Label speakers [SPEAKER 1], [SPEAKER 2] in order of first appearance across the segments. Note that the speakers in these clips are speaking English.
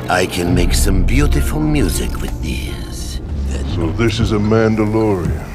[SPEAKER 1] I can make some beautiful music with these.
[SPEAKER 2] So this is a Mandalorian.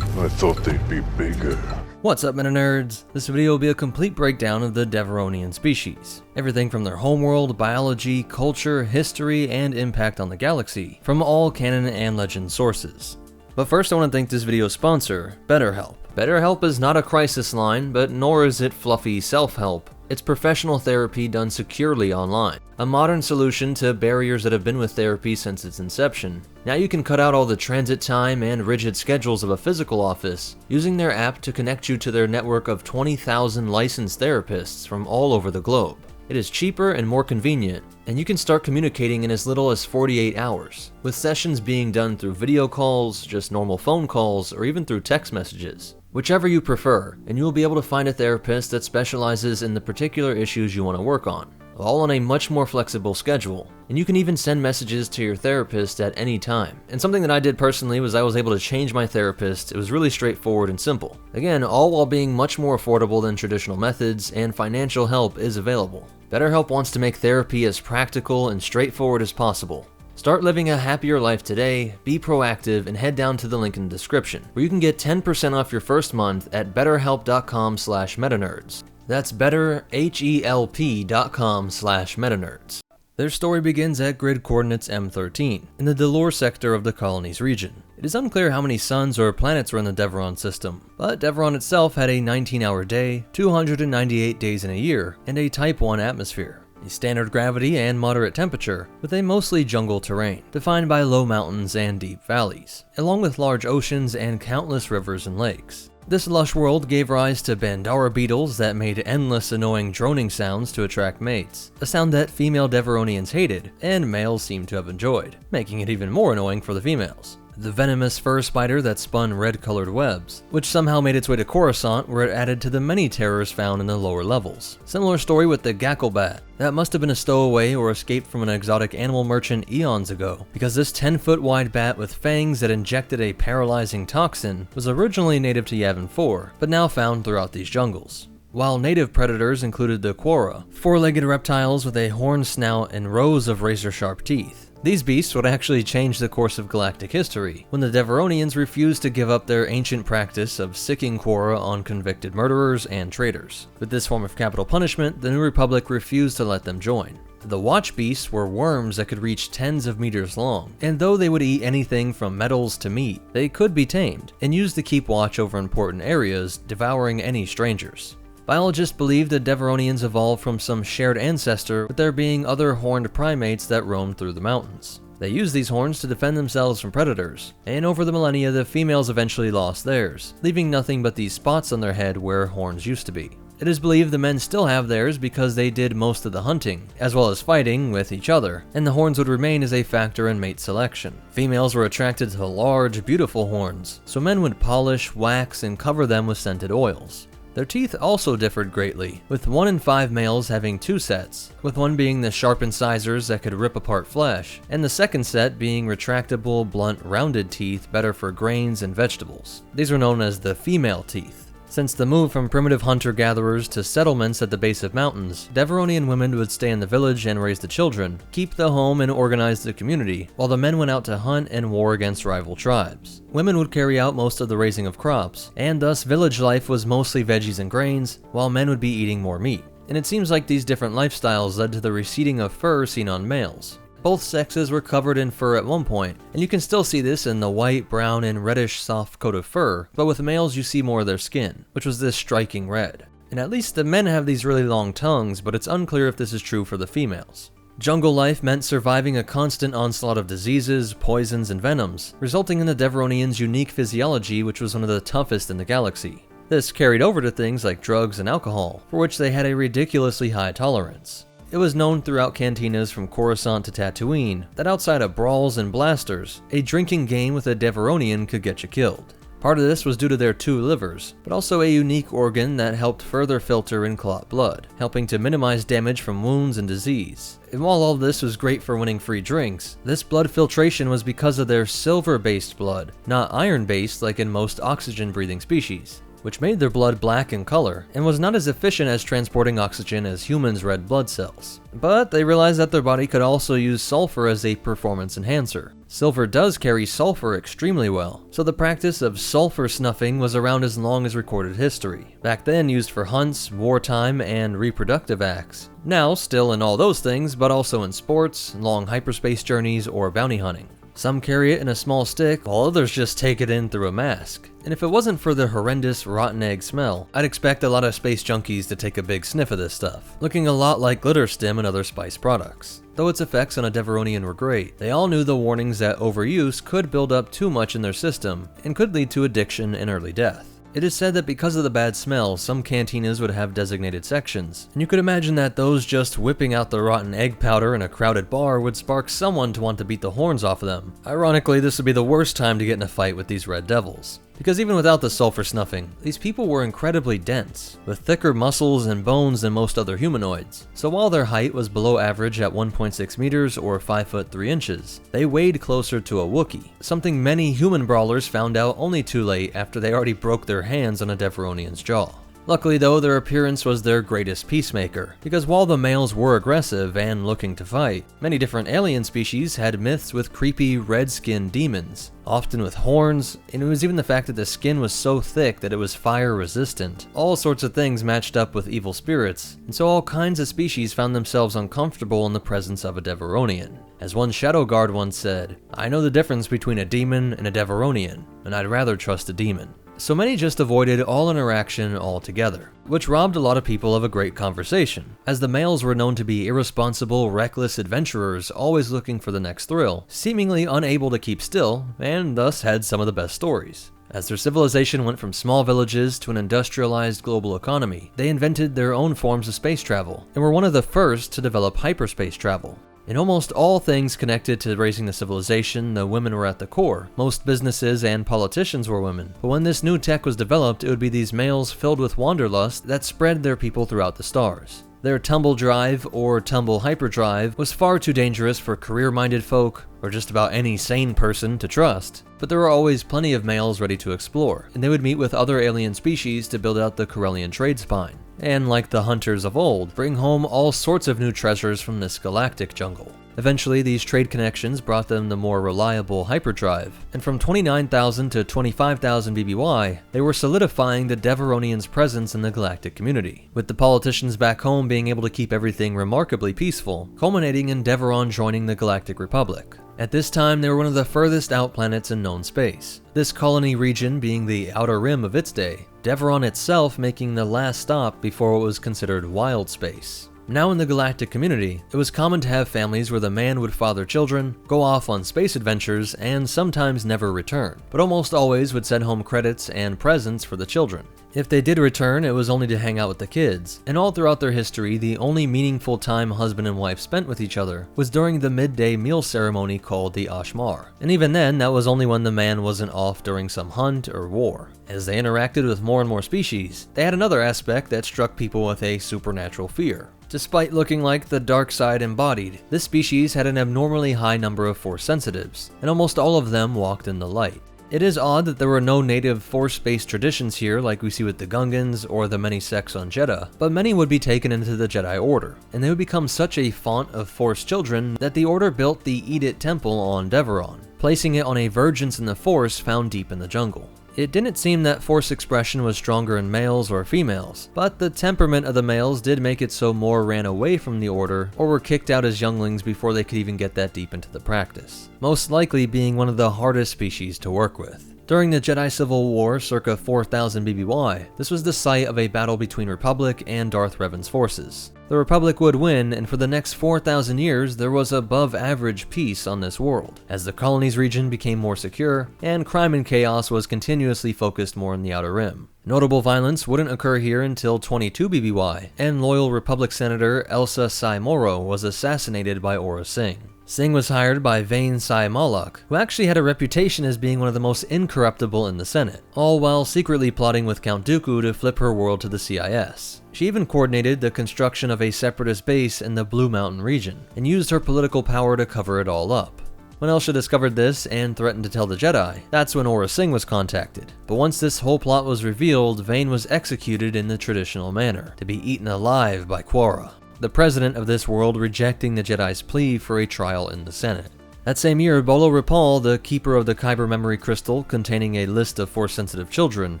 [SPEAKER 2] I thought they'd be bigger.
[SPEAKER 3] What's up, Meta Nerds? This video will be a complete breakdown of the Devaronian species. Everything from their homeworld, biology, culture, history, and impact on the galaxy, from all canon and legend sources. But first I want to thank this video's sponsor, BetterHelp. BetterHelp is not a crisis line, but nor is it fluffy self-help. It's professional therapy done securely online. A modern solution to barriers that have been with therapy since its inception. Now you can cut out all the transit time and rigid schedules of a physical office, using their app to connect you to their network of 20,000 licensed therapists from all over the globe. It is cheaper and more convenient, and you can start communicating in as little as 48 hours, with sessions being done through video calls, just normal phone calls, or even through text messages. Whichever you prefer, and you will be able to find a therapist that specializes in the particular issues you want to work on, all on a much more flexible schedule. And you can even send messages to your therapist at any time. And something that I did personally was I was able to change my therapist. It was really straightforward and simple. Again, all while being much more affordable than traditional methods, and financial help is available. BetterHelp wants to make therapy as practical and straightforward as possible. Start living a happier life today, be proactive, and head down to the link in the description, where you can get 10% off your first month at betterhelp.com/metanerds. That's betterhelp.com/metanerds. Their story begins at grid coordinates M13, in the Delore sector of the colony's region. It is unclear how many suns or planets were in the Deveron system, but Deveron itself had a 19-hour day, 298 days in a year, and a Type 1 atmosphere. A standard gravity and moderate temperature, with a mostly jungle terrain, defined by low mountains and deep valleys, along with large oceans and countless rivers and lakes. This lush world gave rise to Bandara beetles that made endless annoying droning sounds to attract mates, a sound that female Deveronians hated, and males seemed to have enjoyed, making it even more annoying for the females. The venomous fur spider that spun red-colored webs, which somehow made its way to Coruscant, where it added to the many terrors found in the lower levels. Similar story with the Gacklebat. That must have been a stowaway or escaped from an exotic animal merchant eons ago, because this 10-foot wide bat with fangs that injected a paralyzing toxin was originally native to Yavin 4, but now found throughout these jungles. While native predators included the Quora, four-legged reptiles with a horn snout and rows of razor-sharp teeth. These beasts would actually change the course of galactic history, when the Deveronians refused to give up their ancient practice of sicking Quora on convicted murderers and traitors. With this form of capital punishment, the New Republic refused to let them join. The Watch Beasts were worms that could reach tens of meters long, and though they would eat anything from metals to meat, they could be tamed, and used to keep watch over important areas, devouring any strangers. Biologists believe the Deveronians evolved from some shared ancestor, with there being other horned primates that roamed through the mountains. They used these horns to defend themselves from predators, and over the millennia the females eventually lost theirs, leaving nothing but these spots on their head where horns used to be. It is believed the men still have theirs because they did most of the hunting, as well as fighting with each other, and the horns would remain as a factor in mate selection. Females were attracted to large, beautiful horns, so men would polish, wax, and cover them with scented oils. Their teeth also differed greatly, with 1 in 5 males having 2 sets, with one being the sharp incisors that could rip apart flesh, and the second set being retractable, blunt, rounded teeth better for grains and vegetables. These were known as the female teeth. Since the move from primitive hunter-gatherers to settlements at the base of mountains, Deveronian women would stay in the village and raise the children, keep the home and organize the community, while the men went out to hunt and war against rival tribes. Women would carry out most of the raising of crops, and thus village life was mostly veggies and grains, while men would be eating more meat. And it seems like these different lifestyles led to the receding of fur seen on males. Both sexes were covered in fur at one point, and you can still see this in the white, brown, and reddish soft coat of fur, but with males you see more of their skin, which was this striking red. And at least the men have these really long tongues, but it's unclear if this is true for the females. Jungle life meant surviving a constant onslaught of diseases, poisons, and venoms, resulting in the Deveronians' unique physiology, which was one of the toughest in the galaxy. This carried over to things like drugs and alcohol, for which they had a ridiculously high tolerance. It was known throughout cantinas from Coruscant to Tatooine that outside of brawls and blasters, a drinking game with a Deveronian could get you killed. Part of this was due to their 2 livers, but also a unique organ that helped further filter and clot blood, helping to minimize damage from wounds and disease. And while all this was great for winning free drinks, this blood filtration was because of their silver-based blood, not iron-based like in most oxygen-breathing species. which made their blood black in color and was not as efficient as transporting oxygen as humans' red blood cells. But they realized that their body could also use sulfur as a performance enhancer. Silver does carry sulfur extremely well, so the practice of sulfur snuffing was around as long as recorded history. Back then used for hunts, wartime, and reproductive acts. Now still in all those things, but also in sports, long hyperspace journeys, or bounty hunting. Some carry it in a small stick, while others just take it in through a mask. And if it wasn't for the horrendous rotten egg smell, I'd expect a lot of space junkies to take a big sniff of this stuff, looking a lot like glitter stim and other spice products. Though its effects on a Deveronian were great, they all knew the warnings that overuse could build up too much in their system and could lead to addiction and early death. It is said that because of the bad smell, some cantinas would have designated sections, and you could imagine that those just whipping out the rotten egg powder in a crowded bar would spark someone to want to beat the horns off of them. Ironically, this would be the worst time to get in a fight with these red devils. Because even without the sulfur snuffing, these people were incredibly dense, with thicker muscles and bones than most other humanoids. So while their height was below average at 1.6 meters or 5 foot 3 inches, they weighed closer to a Wookiee, something many human brawlers found out only too late after they already broke their hands on a Deveronian's jaw. Luckily though, their appearance was their greatest peacemaker, because while the males were aggressive and looking to fight, many different alien species had myths with creepy red-skinned demons, often with horns, and it was even the fact that the skin was so thick that it was fire resistant. All sorts of things matched up with evil spirits, and so all kinds of species found themselves uncomfortable in the presence of a Deveronian. As one Shadow Guard once said, "I know the difference between a demon and a Deveronian, and I'd rather trust a demon." So many just avoided all interaction altogether, which robbed a lot of people of a great conversation, as the males were known to be irresponsible, reckless adventurers always looking for the next thrill, seemingly unable to keep still, and thus had some of the best stories. As their civilization went from small villages to an industrialized global economy, they invented their own forms of space travel, and were one of the first to develop hyperspace travel. In almost all things connected to raising the civilization, the women were at the core. Most businesses and politicians were women. But when this new tech was developed, it would be these males filled with wanderlust that spread their people throughout the stars. Their tumble drive, or tumble hyperdrive, was far too dangerous for career-minded folk, or just about any sane person to trust. But there were always plenty of males ready to explore, and they would meet with other alien species to build out the Corellian trade spine. And like the hunters of old, bring home all sorts of new treasures from this galactic jungle. Eventually, these trade connections brought them the more reliable hyperdrive, and from 29,000 to 25,000 BBY, they were solidifying the Deveronians' presence in the galactic community, with the politicians back home being able to keep everything remarkably peaceful, culminating in Deveron joining the Galactic Republic. At this time, they were one of the furthest out planets in known space, this colony region being the outer rim of its day, Deveron itself making the last stop before what was considered wild space. Now in the galactic community, it was common to have families where the man would father children, go off on space adventures, and sometimes never return, but almost always would send home credits and presents for the children. If they did return, it was only to hang out with the kids, and all throughout their history, the only meaningful time husband and wife spent with each other was during the midday meal ceremony called the Ashmar. And even then, that was only when the man wasn't off during some hunt or war. As they interacted with more and more species, they had another aspect that struck people with a supernatural fear. Despite looking like the dark side embodied, this species had an abnormally high number of Force sensitives, and almost all of them walked in the light. It is odd that there were no native Force-based traditions here like we see with the Gungans or the many sects on Jedha, but many would be taken into the Jedi Order, and they would become such a font of Force children that the Order built the Edit Temple on Deveron, placing it on a vergence in the Force found deep in the jungle. It didn't seem that Force expression was stronger in males or females, but the temperament of the males did make it so more ran away from the Order or were kicked out as younglings before they could even get that deep into the practice, most likely being one of the hardest species to work with. During the Jedi Civil War circa 4000 BBY, this was the site of a battle between Republic and Darth Revan's forces. The Republic would win, and for the next 4,000 years there was above average peace on this world, as the colonies region became more secure, and crime and chaos was continuously focused more in the Outer Rim. Notable violence wouldn't occur here until 22 BBY, and loyal Republic Senator Elsa Sai Moro was assassinated by Aurra Sing. Singh was hired by Vane Sai Malak, who actually had a reputation as being one of the most incorruptible in the Senate, all while secretly plotting with Count Dooku to flip her world to the CIS. She even coordinated the construction of a separatist base in the Blue Mountain region, and used her political power to cover it all up. When Elsha discovered this and threatened to tell the Jedi, that's when Aurra Sing was contacted. But once this whole plot was revealed, Vane was executed in the traditional manner, to be eaten alive by Quorra, the president of this world, rejecting the Jedi's plea for a trial in the Senate. That same year, Bolo Rapal, the keeper of the Kyber memory crystal containing a list of Force-sensitive children,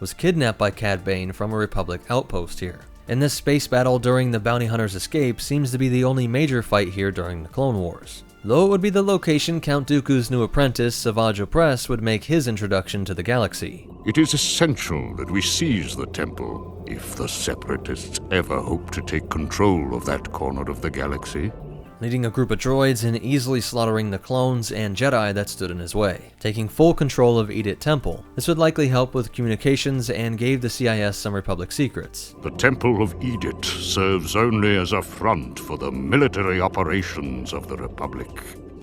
[SPEAKER 3] was kidnapped by Cad Bane from a Republic outpost here. And this space battle during the bounty hunter's escape seems to be the only major fight here during the Clone Wars. Though it would be the location Count Dooku's new apprentice, Savage Opress, would make his introduction to the galaxy.
[SPEAKER 4] It is essential that we seize the temple, if the Separatists ever hope to take control of that corner of the galaxy.
[SPEAKER 3] Leading a group of droids and easily slaughtering the clones and Jedi that stood in his way, taking full control of Edith Temple. This would likely help with communications and gave the CIS some Republic secrets.
[SPEAKER 4] The Temple of Edith serves only as a front for the military operations of the Republic.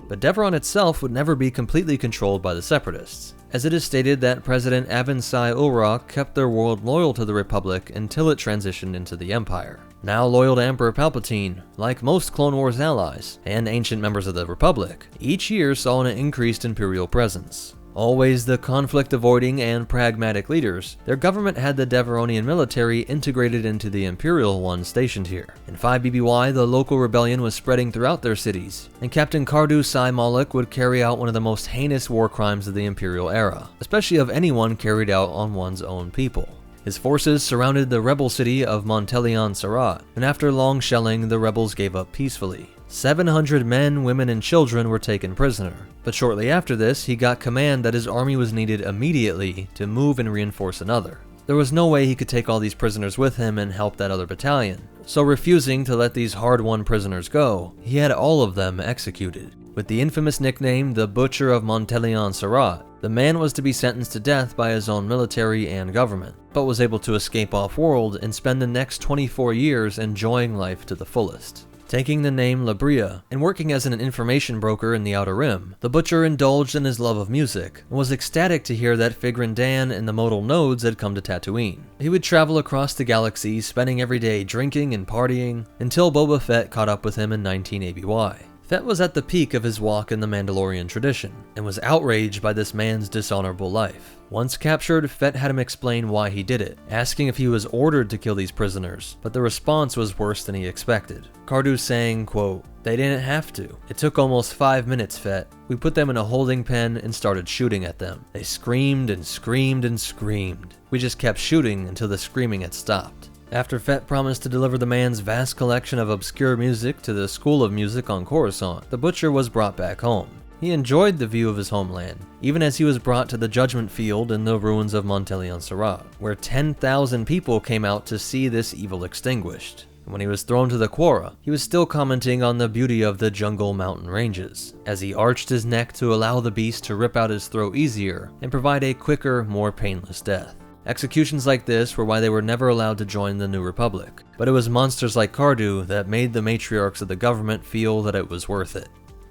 [SPEAKER 3] But Deveron itself would never be completely controlled by the Separatists, as it is stated that President Avon Sai Ulrak kept their world loyal to the Republic until it transitioned into the Empire. Now loyal to Emperor Palpatine, like most Clone Wars allies and ancient members of the Republic, each year saw an increased Imperial presence. Always the conflict-avoiding and pragmatic leaders, their government had the Deveronian military integrated into the Imperial one stationed here. In 5 BBY, the local rebellion was spreading throughout their cities, and Captain Cardu Sai Malik would carry out one of the most heinous war crimes of the Imperial era, especially of anyone carried out on one's own people. His forces surrounded the rebel city of Montelion Sarat, and after long shelling, the rebels gave up peacefully. 700 men, women, and children were taken prisoner. But shortly after this, he got command that his army was needed immediately to move and reinforce another. There was no way he could take all these prisoners with him and help that other battalion, so refusing to let these hard-won prisoners go, he had all of them executed. With the infamous nickname the Butcher of Montelion Sarat, the man was to be sentenced to death by his own military and government, but was able to escape off-world and spend the next 24 years enjoying life to the fullest. Taking the name Labria and working as an information broker in the Outer Rim, the Butcher indulged in his love of music and was ecstatic to hear that Figrin Dan and the modal nodes had come to Tatooine. He would travel across the galaxy, spending every day drinking and partying, until Boba Fett caught up with him in 19 ABY. Fett was at the peak of his walk in the Mandalorian tradition, and was outraged by this man's dishonorable life. Once captured, Fett had him explain why he did it, asking if he was ordered to kill these prisoners, but the response was worse than he expected. Cardu saying, quote, "They didn't have to. It took almost 5 minutes, Fett. We put them in a holding pen and started shooting at them. They screamed and screamed and screamed. We just kept shooting until the screaming had stopped." After Fett promised to deliver the man's vast collection of obscure music to the School of Music on Coruscant, the Butcher was brought back home. He enjoyed the view of his homeland, even as he was brought to the Judgment Field in the ruins of Montelion Sarat, where 10,000 people came out to see this evil extinguished. And when he was thrown to the Quorra, he was still commenting on the beauty of the jungle mountain ranges, as he arched his neck to allow the beast to rip out his throat easier and provide a quicker, more painless death. Executions like this were why they were never allowed to join the New Republic, but it was monsters like Cardu that made the matriarchs of the government feel that it was worth it.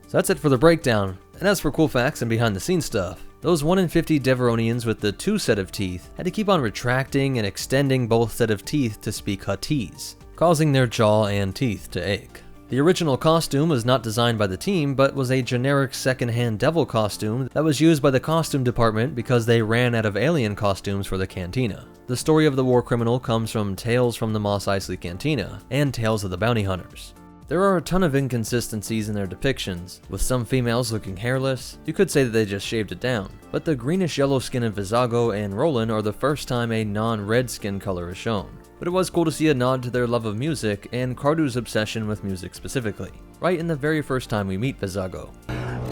[SPEAKER 3] So that's it for the breakdown, and as for cool facts and behind the scenes stuff, those 1 in 50 Deveronians with the 2 set of teeth had to keep on retracting and extending both set of teeth to speak Huttese, causing their jaw and teeth to ache. The original costume was not designed by the team, but was a generic second-hand devil costume that was used by the costume department because they ran out of alien costumes for the cantina. The story of the war criminal comes from Tales from the Mos Eisley Cantina and Tales of the Bounty Hunters. There are a ton of inconsistencies in their depictions, with some females looking hairless. You could say that they just shaved it down, but the greenish-yellow skin of Vizago and Roland are the first time a non-red skin color is shown. But it was cool to see a nod to their love of music and Cardu's obsession with music specifically, right in the very first time we meet Vizago.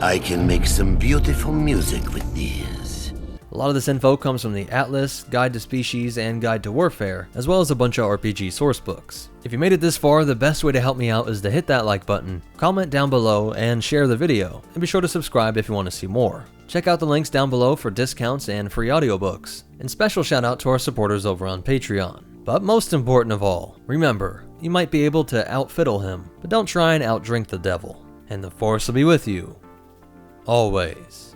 [SPEAKER 1] I can make some beautiful music with these.
[SPEAKER 3] A lot of this info comes from the Atlas, Guide to Species, and Guide to Warfare, as well as a bunch of RPG sourcebooks. If you made it this far, the best way to help me out is to hit that like button, comment down below, and share the video, and be sure to subscribe if you want to see more. Check out the links down below for discounts and free audiobooks, and special shout out to our supporters over on Patreon. But most important of all, remember, you might be able to outfiddle him, but don't try and outdrink the devil. And the Force will be with you, always.